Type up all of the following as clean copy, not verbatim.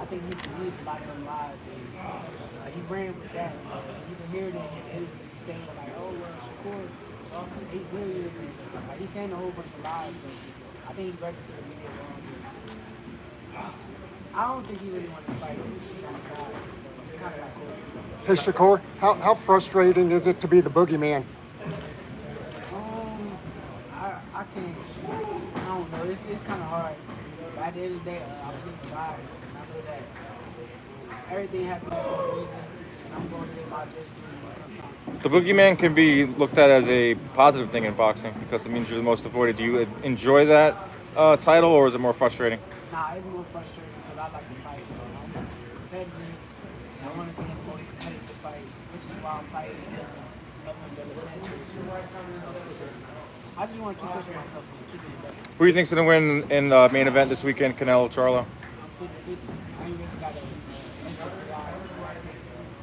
think he believed a lot of them lies, and he ran with that. You can hear it in his interview saying like, "Oh well, Shakur is off for $8 billion." Like he's saying a whole bunch of lies. So I think he's ready to the media wrong. I don't think he really wanted to fight on the side. So kind of got cold feet. Hey, Shakur, how frustrating is it to be the boogeyman? I can't. I don't know. It's kind of hard. But at the end of the day, I believe in God, and I know that everything happens for a reason, and I'm going to get my just due. The boogeyman can be looked at as a positive thing in boxing because it means you're the most avoided. Do you enjoy that title, or is it more frustrating? Nah, it's more frustrating because I like to fight. I'm competitive. I want to be in the most competitive fights, which is why I'm fighting I just want to keep pushing myself and keep getting better. Who do you think's going to win in the main event this weekend, Canelo Charlo? I'm 50-50. I ain't really got a answer for that.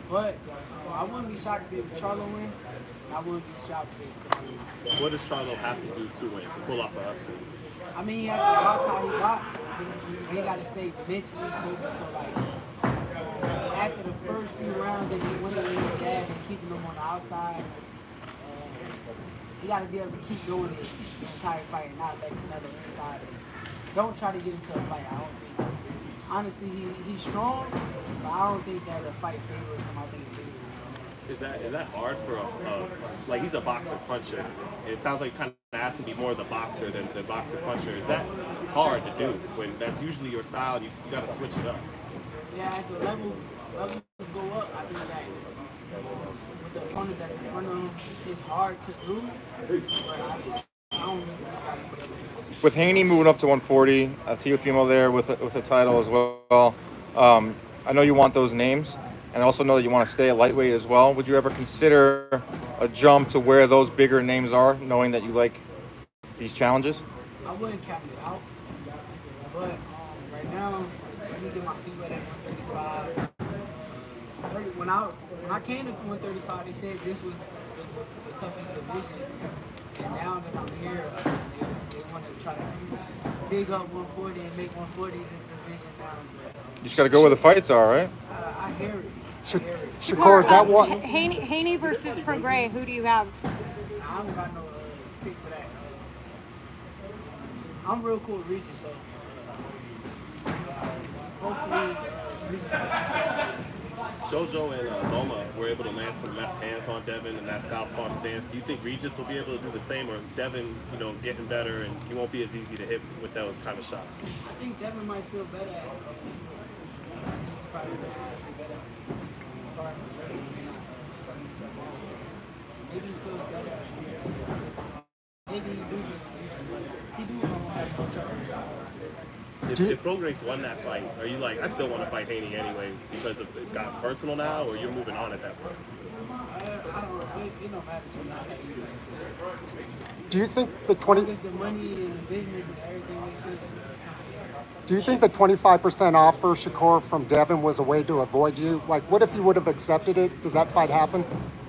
But I wouldn't be shocked if Charlo win. I wouldn't be shocked if Canelo win. What does Charlo have to do to win, to pull off an upset? I mean, he has to box how he boxes. He got to stay mentally focused. So, like, after the first few rounds, if he wins with his jab and keeping them on the outside, you got to be able to keep doing it the entire fight and not let Canelo inside it. Don't try to get into a fight. I don't think. Honestly, he's strong, but I don't think that a fight favors him. I think it favors him. Is that hard for like he's a boxer puncher? It sounds like kind of has to be more the boxer than the boxer puncher. Is that hard to do when that's usually your style? You got to switch it up. Yeah, as the levels go up, I think that with the opponent that's in front of him, it's hard to do. But I don't really think that's what it is. With Haney moving up to 140, Teofimo there with a title as well. I know you want those names, and I also know that you want to stay at lightweight as well. Would you ever consider a jump to where those bigger names are, knowing that you like these challenges? I wouldn't count it out, but right now, let me get my feet wet at 135. When I came to 135, they said this was the toughest division. And now that I'm here, they want to try to big up 140 and make 140 the division now. You just got to go where the fights are, right? I hear it. Shakur, is that what? Haney versus Prograis, who do you have? I don't got no pick for that. I'm real cool with Regis, so hopefully Regis. Jojo and Loma were able to land some left hands on Devin in that southpaw stance. Do you think Regis will be able to do the same, or Devin, getting better and he won't be as easy to hit with those kind of shots? I think Devin might feel better at it. I think he probably feels better as far as the rate, something wrong. Maybe he feels better at it. Maybe he do but he do have no trouble with southpaw. If Prograis won that fight, are you like, I still want to fight Haney anyways because it's gotten personal now, or you're moving on at that point? I don't know. It don't matter to me. Do you think the 20? Because the money and the business and everything makes sense. Do you think the 25% offer, Shakur, from Devin was a way to avoid you? Like, what if you would have accepted it? Does that fight happen?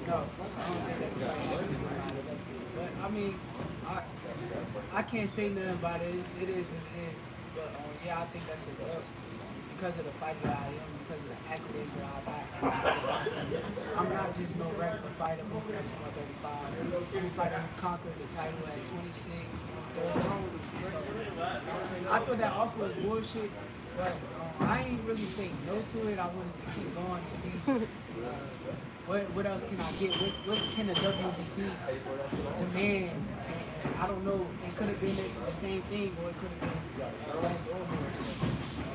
No, I don't think that. But I mean, I can't say nothing about it. It is what it is. But yeah, I think that's a dub because of the fighter that I am, because of the accolades that I got. I'm not just no regular fighter moving up to 135. I'm a fighter who conquered the title at 26, 130. So I thought that offer was bullshit, but I ain't really say no to it. I wanted to keep going and see what else can I get. What can the WBC demand? I don't know. It could have been the same thing, or it could have been less or more. So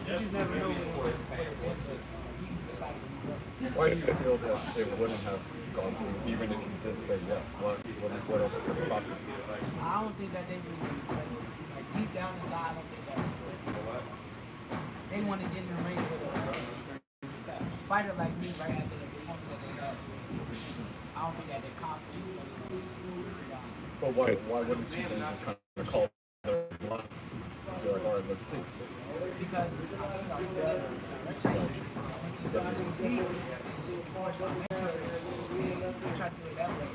you just never know what it is. He decided to move up. Why do you feel that it wouldn't have gone through, even if you did say yes? What else could have stopped you? I don't think that they really, like deep down inside, I don't think that they want to get in the ring with a fighter like me right after the performance that they have. I don't think that they're confident. But why wouldn't you then just kind of call their bluff? Be like, all right, let's see. Because I try to do it that way.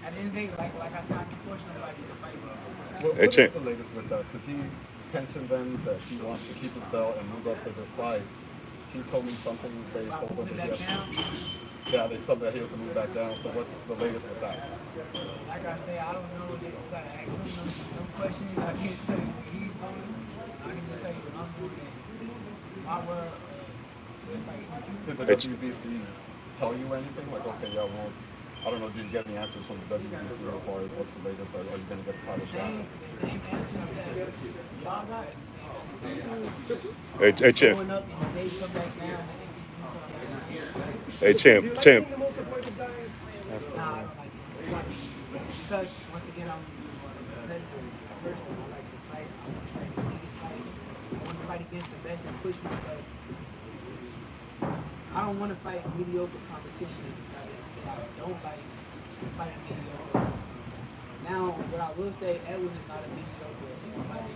At the end of the day, like I said, I'm fortunate like the fight. What's the latest with that? Because mentioned then that he wants to keep his belt and move up for this fight. He told me something they About told him moving that back down. yeah, they something that he has to move back down. So what's the latest with that? Like I say, I don't know. You gotta ask him no questions. I can't tell you what he's doing. I can just tell you what I'm doing. My word, if Did the WBC tell you anything? Like, okay, yeah, well, I don't know. Did you get any answers from the WBC as far as what's the latest? Are you going to get the title shot? the same answers that y'all got. Hey, champ. Going up and they come back down. And if you come down, Hey, champ. nah, I don't like it. Because once again, I'm a competitive person. I like to fight. I want to fight the biggest fights. I want to fight against the best and push myself. I don't want to fight mediocre competition. I don't like fighting mediocre. Now, what I will say, Edwin is not a mediocre fighter.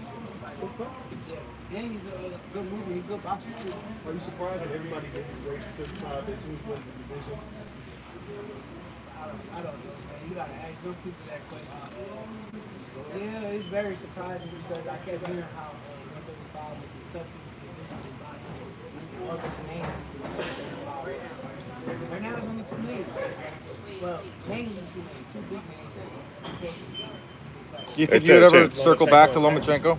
Yeah, and he's a good mover. He's a good boxer too. Are you surprised that everybody gets weight 55 as soon as you the division? I don't know, man. You gotta ask them people that question. Yeah, it's very surprising because I kept hearing how 135 was the toughest division in boxing. Other than names, right now it's only 2 names. Well, mainly 2 names, 2 big names. Do you think Hey, you'd ever Champ. circle back to Lomachenko?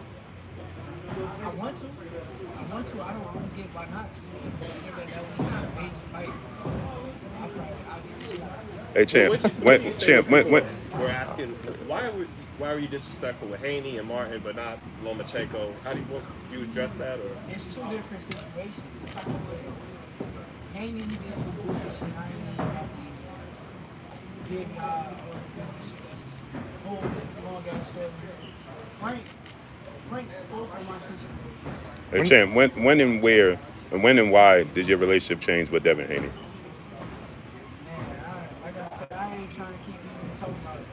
I want to. I don't get why not. That was an amazing fight. Hey, champ. When We're asking why were you disrespectful with Haney and Martin, but not Lomachenko? How do you address that? Or It's 2 different situations. Haney did some goofy shit. I ain't even give y'all all the goofy shit. That's a whole long ass story. Frank spoke on my situation. Hey, champ. When and where and when and why did your relationship change with Devin Haney? Man, like I said, I ain't trying to keep even talking about it.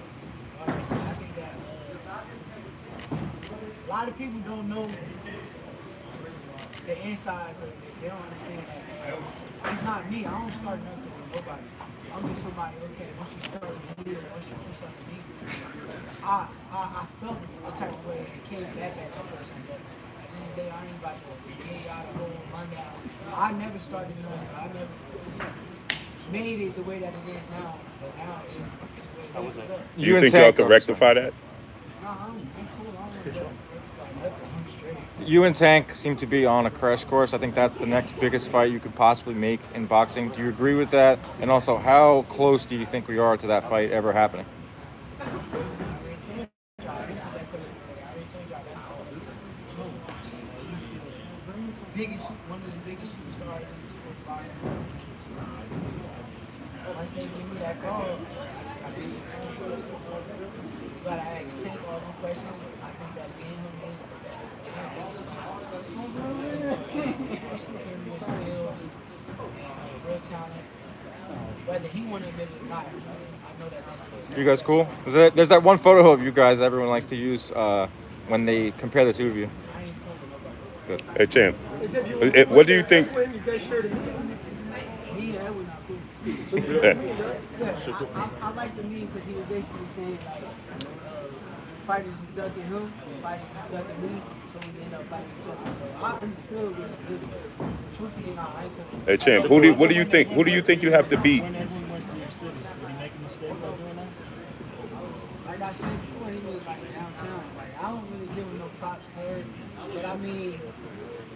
Like I said, I think that a lot of people don't know the insides of it. They don't understand that. It's not me. I don't start nothing with nobody. I'm just somebody, okay, once you start with me or once you do something to me, I felt a type of way and came back at that person. But at the end of the day, I ain't about to get out of whole rundown. I never started nothing. I never made it the way that it is now. But now it's the way it is. Do you think y'all could rectify that? No, I'm cool. I don't want to fight nothing. I'm straight. You and Tank seem to be on a crash course. I think that's the next biggest fight you could possibly make in boxing. Do you agree with that? And also, how close do you think we are to that fight ever happening? One of the biggest superstars in the sport of boxing. Once they give me that call, I basically you gotta ask Tank all them questions. I think that being him is the best. Superior skills and real talent. Whether he want to admit it or not, I know that that's what You guys cool? There's that one photo of you guys that everyone likes to use when they compare the 2 of you. I ain't cool with nobody. Good. Hey, champ. What do you think? Me and that was not cool. Yeah. Yeah, I like the meme because he was basically saying like, fighters is ducking him, fighters is ducking me, so we end up fighting each other. So I understood what he did. Truthfully, not I ain't cool. Hey, champ. What do you think? Who do you think you have to beat? When everyone went to your city, did he make a mistake by doing that? Like I said before, he was like downtown. Like I don't really give him no props for it, but I mean,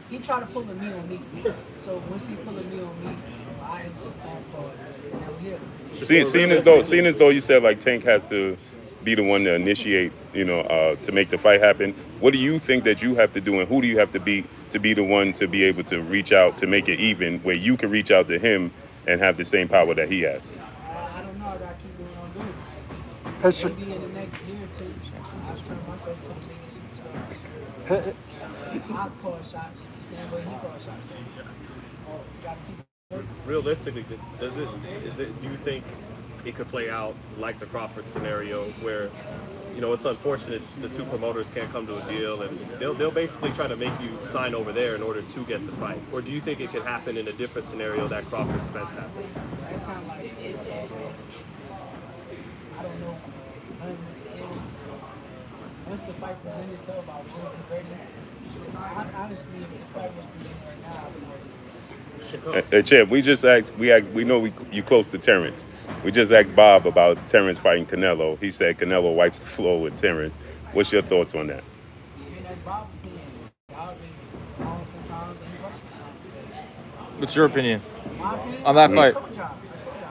he tried to pull a me on me. So once he pulled a me on me, I answered the phone call and I was here. Seeing as though you said like Tank has to be the one to initiate, to make the fight happen. What do you think that you have to do, and who do you have to beat to be the one to be able to reach out to make it even, where you can reach out to him and have the same power that he has? I don't know. I gotta keep doing what I'm doing. Hey, Maybe in the next year or two, I'll turn myself to the biggest superstar. Hey, I call shots the same way he calls shots. You gotta keep working. realistically, do you think it could play out like the Crawford scenario where, it's unfortunate the 2 promoters can't come to a deal and they'll basically try to make you sign over there in order to get the fight? Or do you think it could happen in a different scenario that Crawford Spence happened? That sound like I don't know. once the fight presented itself, I was really ready. Honestly, if the fight was presented right now, I'd be nervous. Champ, we know you close to Terrence. We just asked Bob about Terrence fighting Canelo. He said Canelo wipes the floor with Terrence. What's your thoughts on that? I mean, that's Bob's opinion. Y'all is wrong sometimes and he right sometimes. What's your opinion My opinion, on that fight? I told y'all. I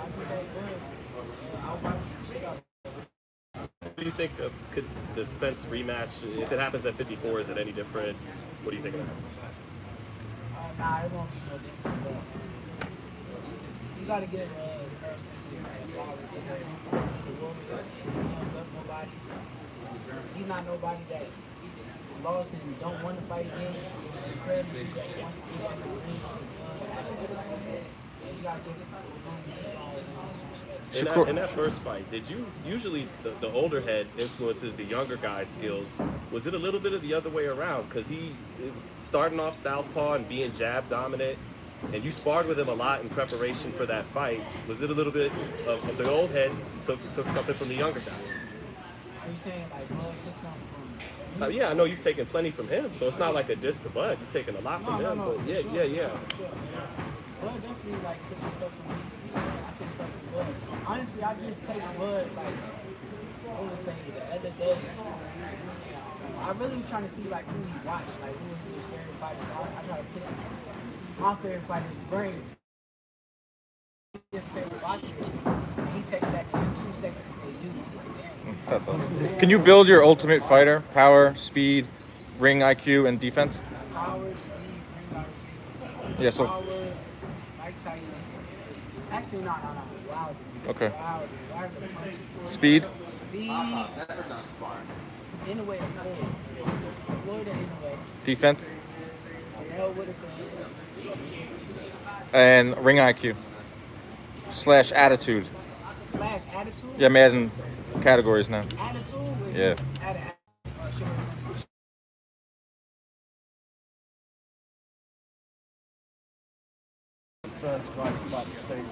think that I'll watch the shit out. What do you think could the Spence rematch, if it happens at 54, is it any different? What do you think of that? Nah, it won't be no different, but you gotta give Errol Spence his flowers because he's a warrior. He don't love nobody. He's not nobody that lost and don't want to fight again. You clearly see that he wants to do that. You gotta give him his flowers and his respect. In that first fight, did you usually the older head influences the younger guy's skills? Was it a little bit of the other way around? Because he starting off southpaw and being jab dominant, and you sparred with him a lot in preparation for that fight. Was it a little bit of the old head took something from the younger guy? Are you saying like Bud took something from? Yeah, I know you've taken plenty from him, so it's not like a diss to Bud. You've taken a lot from him, No, but for yeah. sure. Bud definitely like took some stuff from me. I take stuff from Bud. Honestly, I just text Bud like I was saying the other day. I really was trying to see like who he watched, like who was his favorite fighter. I try to pick my favorite fighter's brain. His favorite boxer. And he texted back in 2 seconds and said you. That's awesome. Can you build your ultimate fighter? Power, speed, ring IQ, and defense? Power, speed, ring IQ. Yeah, so- Power, Mike Tyson. Actually, no. Wilder. Okay. Wilder punch. Speed? Speed. In the way of Floyd. Floyd in the way. Defense? Canelo Whitaker. And ring IQ. / attitude. / attitude? Yeah, I'm adding categories now. Attitude? Yeah. Sure. First fight about the stage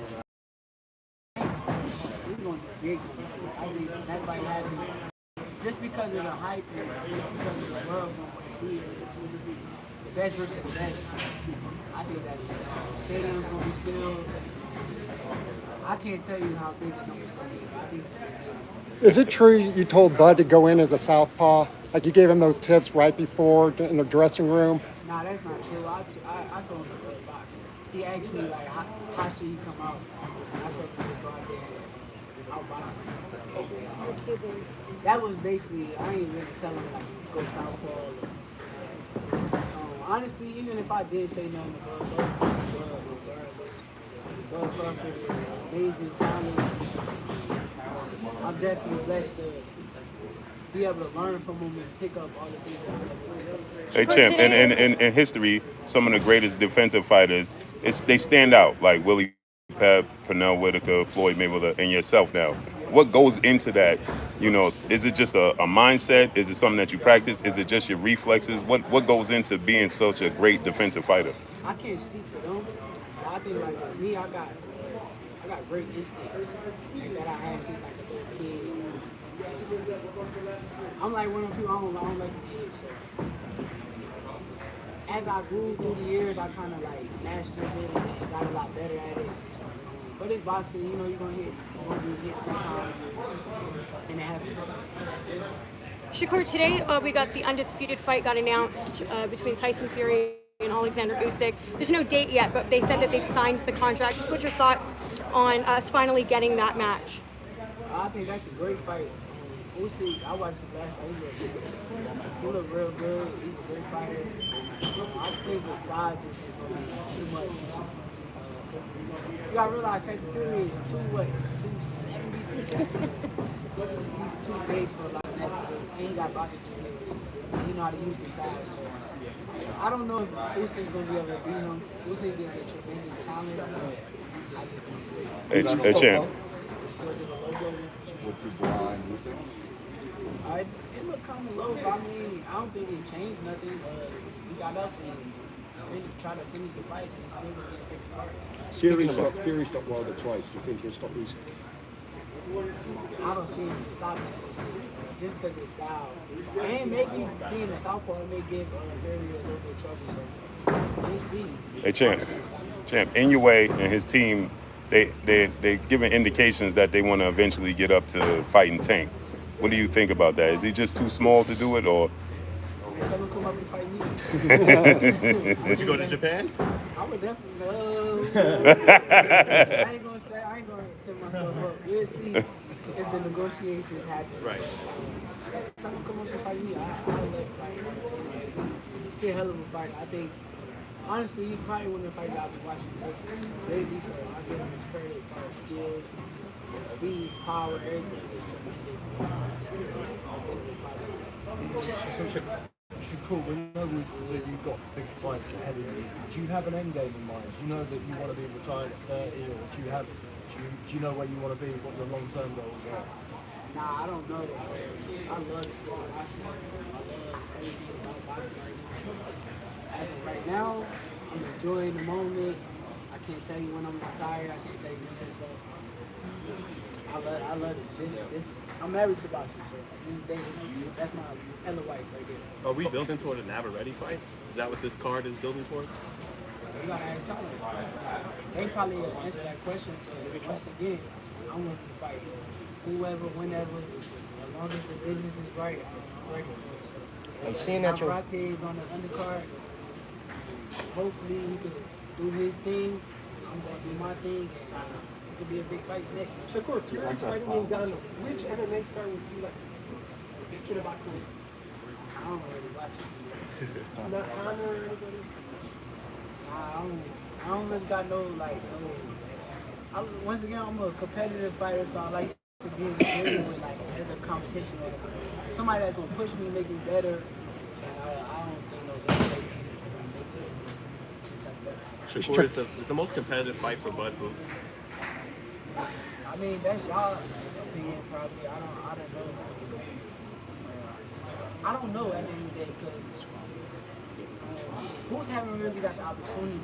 We're going to get big. I mean, that fight happened just because of the hype and just because of the world going to see it. The best versus the best. I think that the stadium's going to be filled. I can't tell you how big the number's going to be. I think Is it true you told Bud to go in as a southpaw? Like you gave him those tips right before in the dressing room? nah, that's not true. I told him to play box. He asked me, like, how should he come out? I told him to go out there and outbox him. That was basically, I ain't really telling him, like, go southpaw. Honestly, even if I did say nothing to Bud Crawford is amazing talent. I'm definitely blessed to be able to learn from him and pick up all the things that Hey, Champ, in history, some of the greatest defensive fighters, they stand out, like Willie Pep, Pernell Whitaker, Floyd Mayweather, and yourself now. What goes into that? You know, is it just a mindset? Is it something that you practice? Is it just your reflexes? What goes into being such a great defensive fighter? I can't speak for them. But I think like with me, I got great instincts that I had since like a little kid. I'm like one of the people I don't like to be hit. So as I grew through the years, I kind of like mastered it and got a lot better at it. But it's boxing, you know, you're gonna get hit sometimes, and it happens. Shakur, today we got the undisputed fight got announced between Tyson Fury and Alexander Usyk. There's no date yet, but they said that they've signed the contract. Just what's your thoughts on us finally getting that match? I think that's a great fight. Usyk, I watched his last fight. He looked real good. He's a great fighter. I think the size is just going to be too much. You got to realize Tyson Fury is 270, 260. He's too big for a lot of that. And he got boxing skills. And he know how to use his size. So I don't know if Usyk's going to be able to beat him. Usyk is a tremendous talent, but I think he's Hey, Champ. With Dubois and Usyk? It looked kind of low, but I mean, I don't think it changed nothing. He got up and tried to finish the fight, and still didn't get picked apart. Fury stopped Wilder twice. Do you think he'll stop Usyk? I don't see him stopping it just because his style. And maybe being a southpaw, it may give Fury a little bit of trouble. So we'll see. Hey, champ, in your way and his team, they giving indications that they want to eventually get up to fighting Tank. What do you think about that? Is he just too small to do it, or? Tell him to come up and fight me. Would you go to Japan? I would definitely I ain't gonna set myself up. We'll see if the negotiations happen. Right. Tell him to come up and fight me. I love fighting. He's a hell of a fighter. I think, honestly, he probably wouldn't have fighted I've been watching lately, so I give him his credit for his skills, his speed, his power, everything is tremendous. Shakur, we know that you've got big fights ahead of you. Do you have an end game in mind? Do you know that you want to be retired at 30, or do you know where you want to be, what your long-term goals are? Nah, I don't know. I love the sport. I love everything about boxing right now. As of right now, I'm enjoying the moment. I can't tell you when I'm retired. I can't tell you when this stuff. I love this. I'm married to boxing, so that's my hella wife right there. Are we building toward a Navarrete fight? Is that what this card is building towards? You gotta ask Tyler. They probably answer that question. But once again, I'm willing to fight whoever, whenever, as long as the business is right. I'm ready for it. So, I'm seeing that Navarrete is on the undercard. Hopefully, he could do his thing. I'm gonna do my thing. It could be a big fight next. Shakur, if you're fighting in Ghana, which MMA star would you like to box with? I don't really watch it. Not Conor or anybody? I don't really got no. Once again, I'm a competitive fighter, so I like to be in the ring with as a competition or somebody that's gonna push me, make me better. And I don't think no other Shakur is the most competitive fight for Bud Boots. I mean, that's y'all opinion probably. I don't know. I don't know at the end of the day because Boots haven't really got the opportunity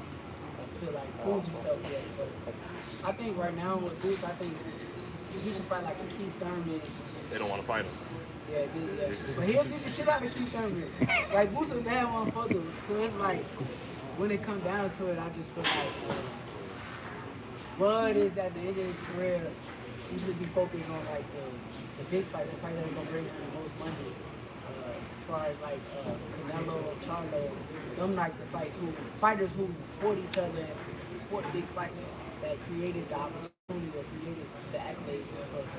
to prove himself yet. So I think right now with Boots, I think he should fight Keith Thurman. They don't want to fight him. Yeah. But he'll beat the shit out of Keith Thurman. Boots a bad motherfucker. So it's when it comes down to it, I just feel Bud is at the end of his career. He should be focused on the big fight, the fight that's gonna bring him the most money. As far as Canelo or Charlo, them fighters who fought each other and fought big fights that created the opportunity or created the accolades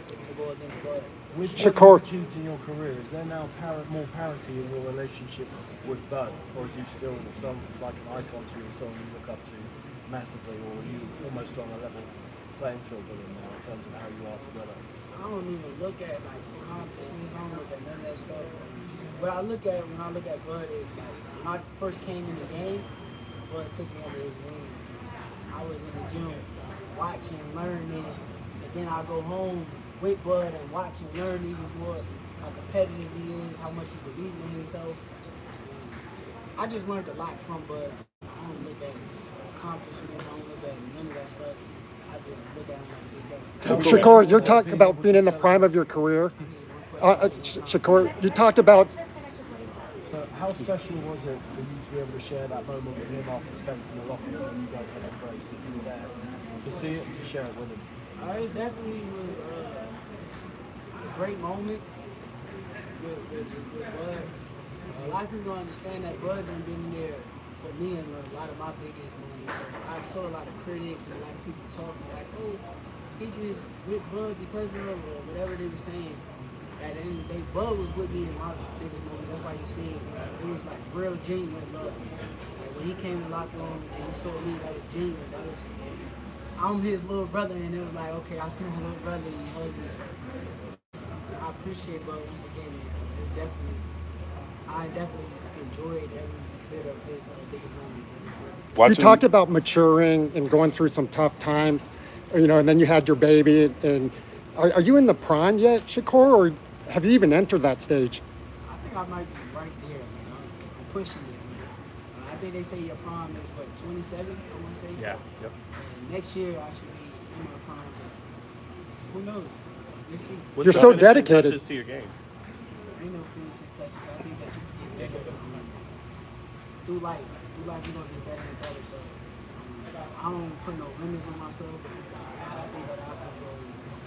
to go against Bud. With Shakur. what you've achieved in your career, is there now more parity in your relationship with Bud, or is he still an icon to you and someone you look up to massively, or are you almost on a level playing field with him now in terms of how you are together? I don't even look at accomplishments. I don't look at none of that stuff. What I look at when I look at Bud is when I first came in the game, Bud took me under his wing. I was in the gym watching, learning, and then I go home with Bud and watch and learn even more how competitive he is, how much he believes in himself. I just learned a lot from Bud. I don't look at accomplishments. I don't look at none of that stuff. I just look at him like big. Shakur, you're talking about being in the prime of your career. Shakur, you talked about. So how special was it for you to be able to share that moment with him after Spence in the locker room when you guys had that race, if you were there, to see it and to share it with him? It definitely was a great moment with Bud. A lot of people don't understand that Bud done been there for me in a lot of my biggest moments. So I saw a lot of critics and a lot of people talking oh, he just with Bud because of or whatever they were saying. At the end of the day, Bud was with me in my biggest moment. That's why you see it was real genuine love. When he came to the locker room and he saw me, that was genuine. I'm his little brother, and it was okay, I see my little brother, and he hugged me. So I appreciate Bud once again. I definitely enjoyed every bit of his biggest moments. You talked about maturing and going through some tough times, and then you had your baby. And are you in the prime yet, Shakur, or have you even entered that stage? I think I might be right there. I'm pushing it. I think they say your prime is 27. I want to say so. Yep. And next year I should be in my prime. Who knows? You see, What's You're the so finishing dedicated. touches to your game? ain't no finishing touches. I think that you can get better through life. Through life, you're gonna get better and better. So I don't put no limits on myself. I think that I can go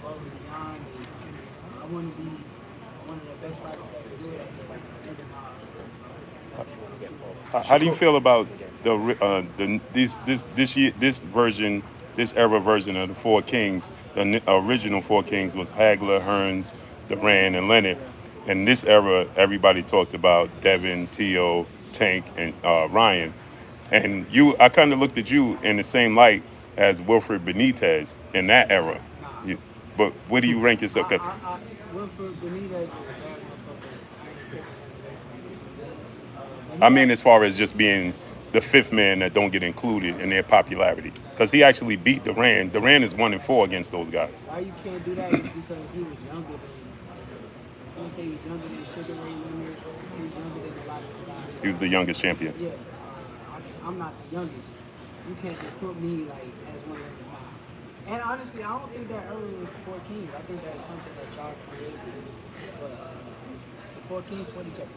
above and beyond. And I want to be one of the best fighters that can do it. How do you feel about this era version of the Four Kings? The original Four Kings was Hagler, Hearns, Duran, and Leonard. And this era, everybody talked about Devin, Tio, Tank, and Ryan. And I kind of looked at you in the same light as Wilfred Benitez in that era. But where do you rank yourself? Wilfred Benitez was a bad motherfucker. I ain't taking nothing away from him. I mean, as far as just being the fifth man that don't get included in their popularity, because he actually beat Duran. Duran is 1-4 against those guys. Why you can't do that is because he was younger than. I want to say he was younger than Sugar Ray Leonard. He was younger than a lot of those guys. He was the youngest champion. Yeah, I'm not the youngest. You can't just put me like as one of them. And honestly, I don't think that earlier was the Four Kings. I think that's something that y'all created. But the Four Kings fought each other.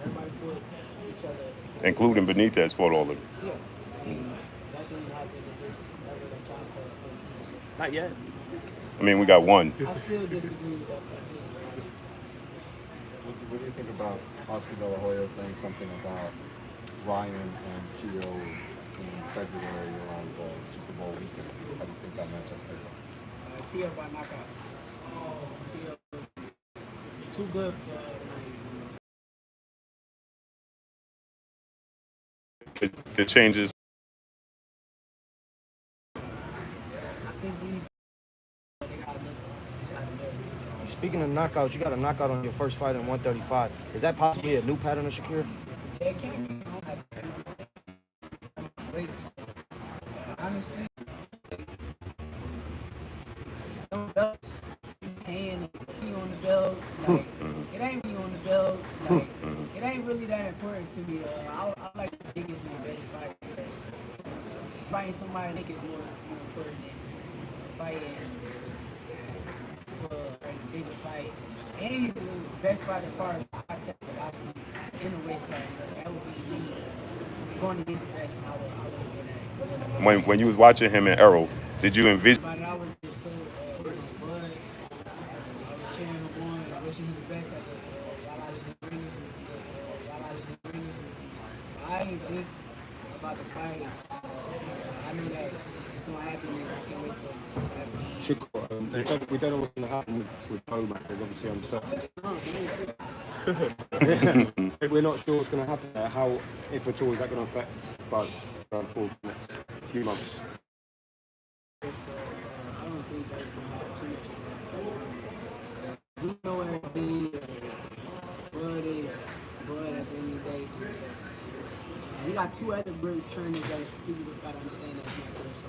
Everybody fought each other. Including Benitez fought all of them. Yeah, and that didn't happen in this era that y'all call Four Kings. So Not yet. I mean, we got one. I still disagree with that. What do you think about Oscar De La Hoya saying something about Ryan and Tio in February around the Super Bowl weekend? How do you think that matchup plays out? Tio by knockout. Tio too good for. It changes. I think they got to look inside the middle. Speaking of knockouts, you got a knockout on your first fight in 135. Is that possibly a new pattern of Shakur? Yeah, it can't be. I don't have latest. Honestly, no belts, paying be on the belts. Like, it ain't be on the belts. Like, it ain't really that important to me. I like the biggest and best fighters. So, fighting somebody I think is more important than fighting for a bigger fight. And he's the best fighter as far as context that I see in the weight class. So that would be me going against the best, and I would get that. When you was watching him and Errol, did you envision? But I was just so Bud. I was cheering him on and wishing him the best at while I was in the ring. I didn't think about the fight. I knew that it's gonna happen, and I can't wait for it to happen. Shakur, we don't know what's going to happen with Bowman. There's obviously uncertainty. We're not sure what's going to happen there. How, if at all, is that going to affect Bud going forward for the next few months? So I don't think that's gonna have too much of an effect. We know everything. Bud is Bud at the end of the day. We got two other great trainers that people gotta understand that's not there. So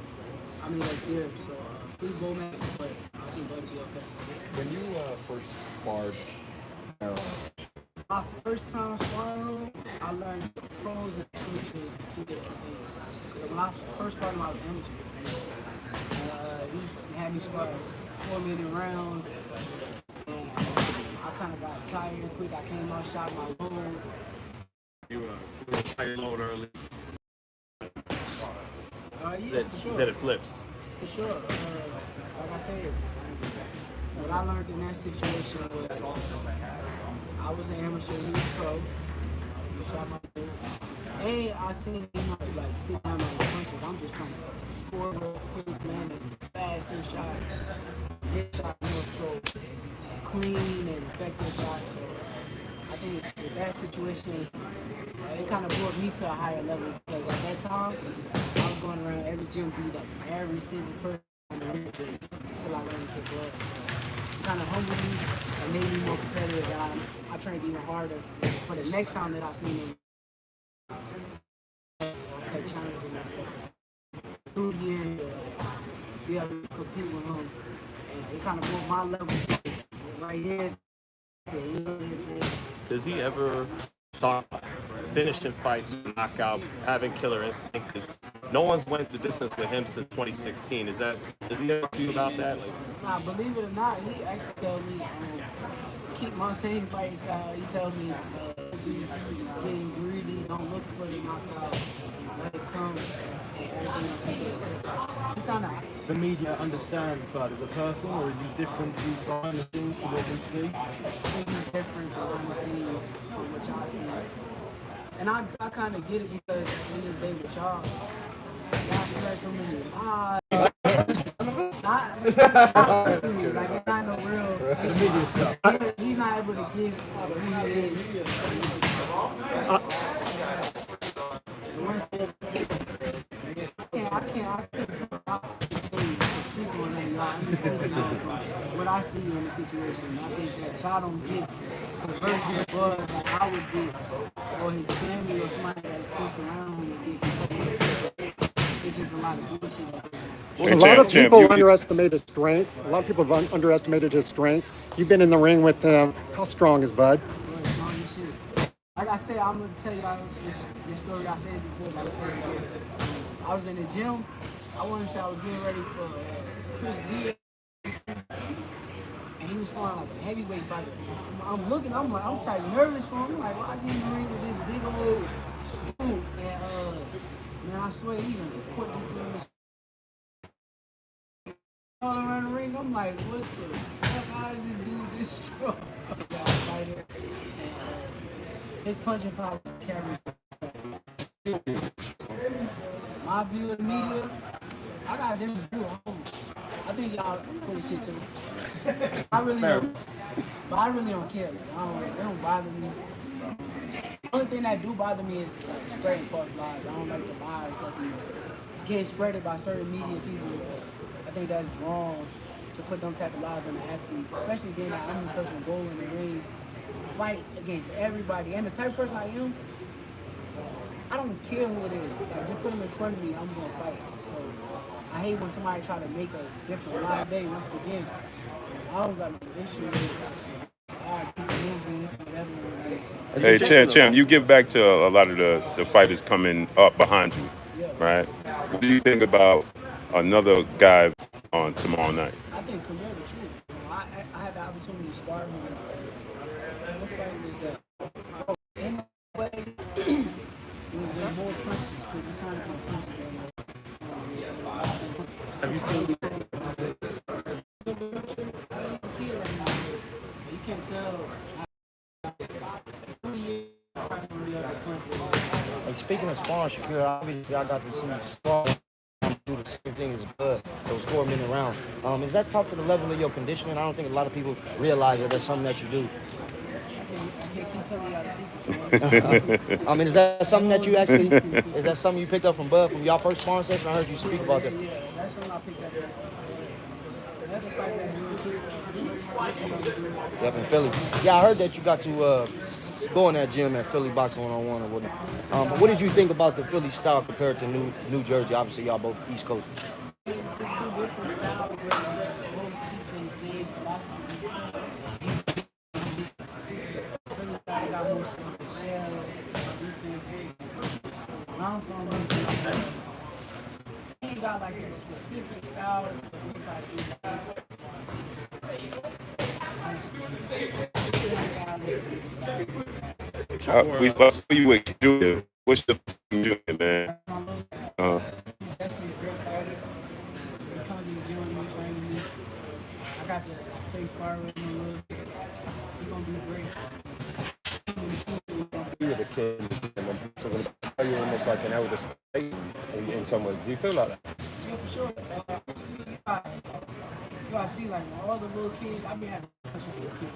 I mean that's there. So free Bowman, but I think Bud will be okay. When you first sparred Errol, My first time sparring him, I learned the pros and amateurs two different things. So when I first sparred him, I was amateur. And he had me spar 4-minute rounds. And I kind of got tired quick. I came out, shot my load. You shot your load early. Yeah, for sure. Then it flips. For sure. Like I said, what I learned in that situation was I was an amateur, he was pro. He shot my load. And I seen him like sit down on the punches. I'm just trying to score real quick, man, and faster shots. His shot more so clean and effective shots. So I think with that situation, it kind of brought me to a higher level because at that time, I was going around every gym, beat up every single person in the ring until I learned to blood. It kind of humbled me and made me more competitive. And I trained even harder for the next time that I seen him. I kept challenging myself through the years to be able to compete with him. And it kind of brought my level right here to Does he ever talk finishing fights, knockout, having killer instinct? Because no one's went the distance with him since 2016. Does he ever feel about that? Like, Nah, believe it or not, he actually told me keep my same fight style. He told me getting greedy, don't look for the knockout, let it come, and everything will take itself. He kind of The media understands Bud as a person, or is he different to behind the scenes to what we see? think he's different behind the scenes from what y'all see. And I kind of get it because at the end of the day with y'all spread so many lies. Not me, like it's not no real. The media stuff. He's not able to give who he is. I can't speak on that, y'all. I'm just speaking from what I see in the situation. I think that y'all don't get the version of Bud that I would get, or his family, or somebody that close around him would get. It's just a lot of bullshit. A lot of people underestimate his strength. A lot of people have underestimated his strength. You've been in the ring with him. How strong is Bud? Like I said, I'm gonna tell y'all this story. I said it before, but I'm saying it again. I was in the gym. I want to say I was getting ready for Chris Diaz, and he was sparring like a heavyweight fighter. I'm looking. I'm like, I'm type nervous for him. I'm like, why is he in the ring with this big old dude? And man, I swear he done put this thing in his all around the ring. I'm like, what the fuck? How is this dude this strong? Fighter. His punching power carries. My view of the media, I got a different view at home. I think y'all full of shit too. I really don't. But I really don't care. It don't bother me. The only thing that do bother me is like, spreading false lies. I don't like the lies that get spreaded by certain media people. I think that's wrong to put them type of lies on the athlete, especially being that I'm the person to go in the ring, fight against everybody. And the type of person I am, I don't care who it is. Like, just put them in front of me, I'm gonna fight. So I hate when somebody try to make a different lie day. Once again, I don't got no issue with it. Keep moving, this, whatever. Hey, Champ, you give back to a lot of the fighters coming up behind you, right? What do you think about another guy on tomorrow night? I think Camille the truth. I had the opportunity to spar him. The fight is that in a way, with more punches, because you kind of punch have you seen? You can tell. Hey, speaking of sparring, Shakur, obviously I got to see you spar do the same thing as Bud. Those 4-minute rounds. Is that talk to the level of your conditioning? I don't think a lot of people realize that that's something that you do. Is that something that you actually? Is that something you picked up from Bud from y'all first sparring session? I heard you speak about that. Yeah, that's something I picked up. That's a fight that Yep, in Philly. Yeah, I heard that you got to go in that gym at Philly Boxing 101 or whatnot. But what did you think about the Philly style compared to New Jersey? Obviously, y'all both East Coast. It's two different styles, but both teaching the same philosophy. Philly style got more shells, defense. Where I'm from, he ain't got like a specific style. We saw you with Junior. What's the Junior, man? I got to play spar with him a little bit. He's gonna be great. You were the kid, and you're almost like an elder statesman in some ways. Do you feel like that? Yeah, for sure. You gotta see, like, all the little kids, I've been having discussions with little kids.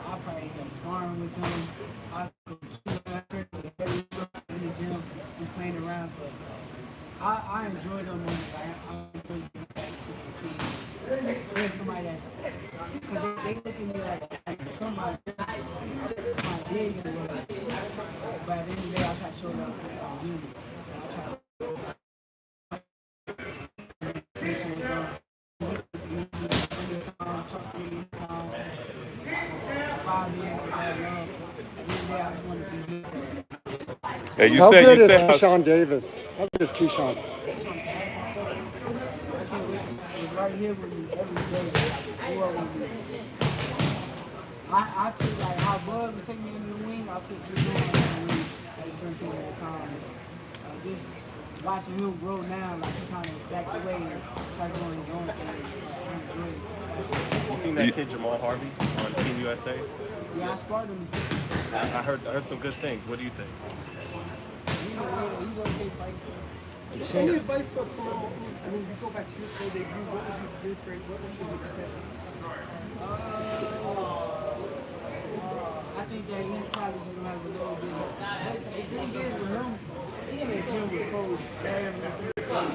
I probably end up sparring with them. I go to the gym, just playing around. But I enjoy them when I'm going back to the kids. There's somebody that's, because they look at me like somebody big in the world. But at the end of the day, I try to show them I'm human. So I try to Hey, How good is how, Keyshawn Davis? How good is Keyshawn? It's right here with me every day. Grew up with me. I took like how Bud was taking me into the wing. I took Drew into the wing at a certain point in time. Just watching him grow now, like he kind of backed away and started doing his own thing. Like, I'm great. You seen that kid Jamal Harvey on Team USA? Yeah, I sparred him. I heard some good things. What do you think? He's okay fighting. Any advice for Paul? I mean, if you go back to your pro debut, what would you do for what would you expect? I think that he probably gonna have a little bit. The thing is with him, he in the gym with pros every single day.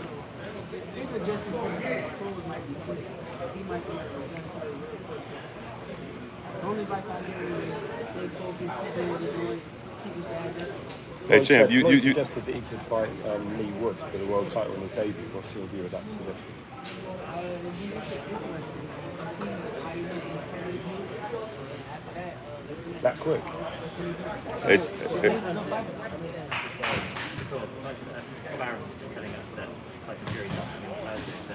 His adjusting to the pros might be quick. He might be able to adjust to it real quick. The only advice I give him is stay focused, keep doing what you're doing, keep his dad. Hey, champ, you suggested that he could fight Lee Wood for the world title in his debut. What's your view of that suggestion? It'd be interesting to see how you make him carry the game. After that, let's see. that quick. He's a good fighter. Baron was just telling us that Tyson Fury's asking him purses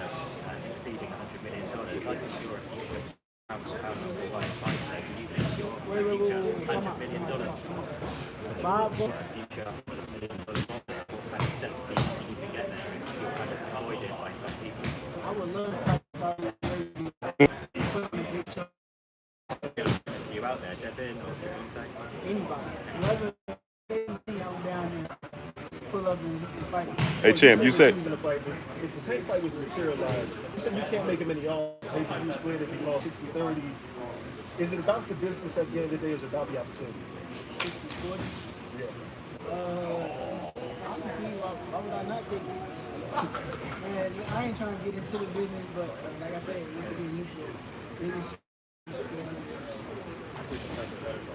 exceeding $100 million. I think you're a future fight there. Can you think you're a future $100 million future $100 million what kind of steps do you need to get there if you're kind of avoided by some people? I would love to fight Saudi Arabia. Put him in a big show. You out there, Devin or Gervonta? Anybody. Whoever I'm down there, pull up and fight. Hey, champ, you said If the Tank fight was materialized, you said you can't make him any odds. Maybe you split if you lost 60-30. Is it about the business at the end of the day, or is it about the opportunity? 60-40. Yeah. Honestly, why would I not take it? Man, I ain't trying to get into the business, but like I said, this will be mutual. Business.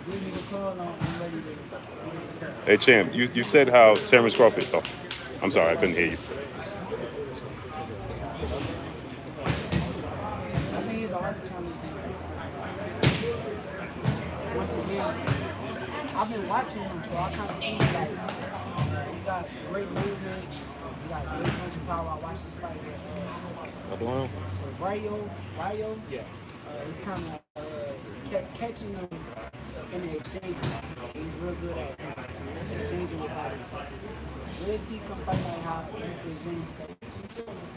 Give me the call, I'm ready to. Hey, champ, you said how Terrence Crawford. Oh, I'm sorry, I couldn't hear you. I think he's a hard to challenge. Once again, I've been watching him, so I kind of see like he got great movement, he got great punching power. I watched this fight with Ryo. Yeah. He kind of kept catching him in the exchange. He's real good at exchanging with fighters. Let's see come fight like how he presents.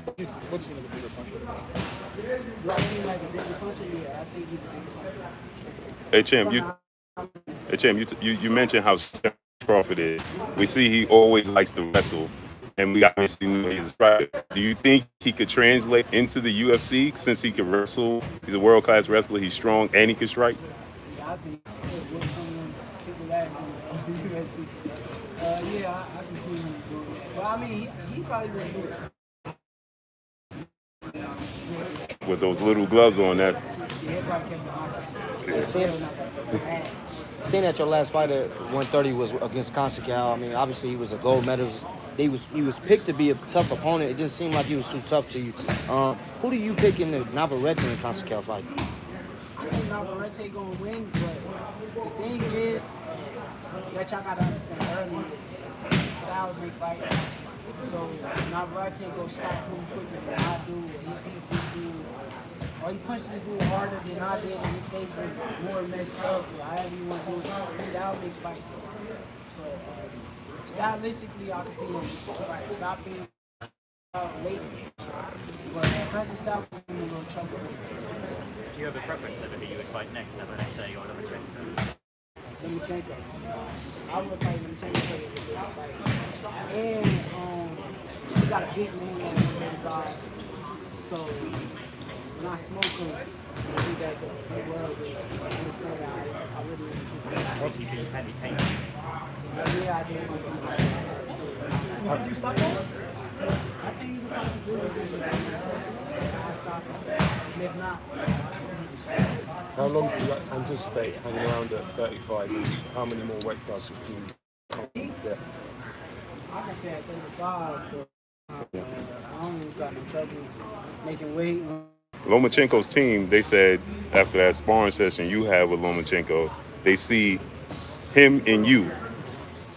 What do you think of a bigger puncher? Do I seem like a bigger puncher? Yeah, I think he's a bigger puncher. Hey, champ, you mentioned how Terrence Crawford is. We see he always likes to wrestle, and we obviously know he's a striker. Do you think he could translate into the UFC since he can wrestle? He's a world-class wrestler. He's strong and he can strike. Yeah, I think with someone people ask him UFC. Yeah, I can see him doing that. But I mean, he probably wouldn't do it. With those little gloves on, that Yeah, he'll probably catch the knockout. Seeing that your last fight at 130 was against Consequel, I mean, obviously he was a gold medalist. He was picked to be a tough opponent. It didn't seem like he was too tough to you. Who do you pick in the Navarrete and Consequel fight? I think Navarrete gonna win, but the thing is that y'all gotta understand early is styles make fights. So Navarrete go stop him quicker than I do. He do, or he punched this dude harder than I did, and his face was more messed up. Or however you want to do it, style make fights. So stylistically, I can see him stopping late, but present style is in a little trouble. Do you have a preference over who you would fight next, Navarrete or Lomachenko? Lomachenko. I would fight Lomachenko if it was a fight. And he got a big name on his side. So when I smoke him, I think that the world will understand that I really I think you can Paddy Payne. yeah, I did. How do you stop him? I think he's a possibility. I stop him. And if not, How long do you anticipate hanging around at 35? How many more weight classes do you get? I can say at 35, so, I don't got no troubles making weight. Lomachenko's team, they said after that sparring session you had with Lomachenko, they see him in you.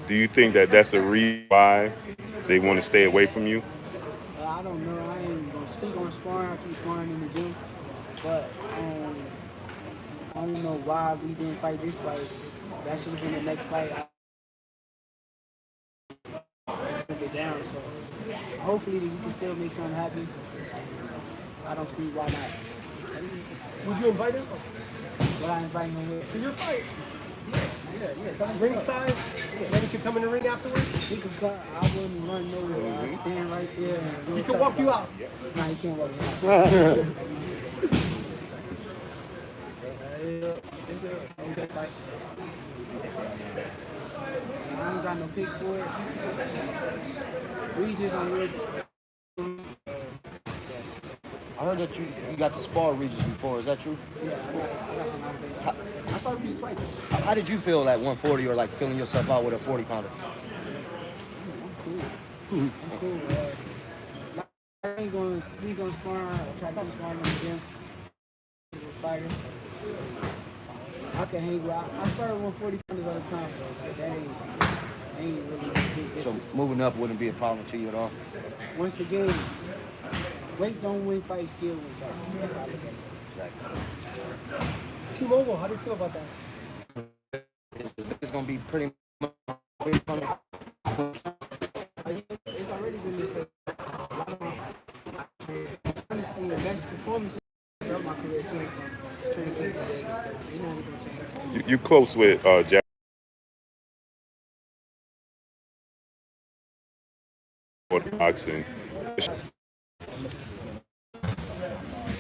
Do you think that that's a reason why they want to stay away from you? I don't know. I ain't gonna speak on sparring. I keep sparring in the gym, but I don't know why we didn't fight this fight. That should have been the next fight. I took it down, so hopefully we can still make something happen. I don't see why not. Would you invite him But I invite him with. to your fight? Ringside, then he could come in the ring afterwards. He could cut. I wouldn't run nowhere. I stand right there. And we'll He could talk walk you about out. it. Nah, he can't walk me out. It's a okay fight. I don't got no pick for it. We just on real. I heard that you got to spar Regis before. Is that true? Yeah, I got some conversation. I thought we just fight. How did you feel at 140 or like feeling yourself out with a 40 pounder? I'm cool. I ain't gonna speak on sparring. I try to keep sparring in the gym. Fighter. I can hang with. I started 140 pounders all the time, so that ain't really a big difference. So moving up wouldn't be a problem to you at all? Once again, weight don't win fights, skill win fights. That's how I look at it. Exactly. T-Mobile, how do you feel about that? It's going to be pretty much. It's already been this. Honestly, the best performance of my career came from training camp in Vegas. So you know what I'm saying. You close with Jack for the boxing.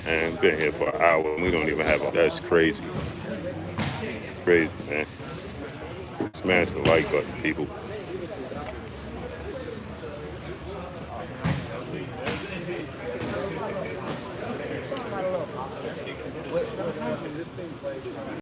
And been here for an hour and we don't even have a. That's crazy. Crazy, man. Smash the like button, people.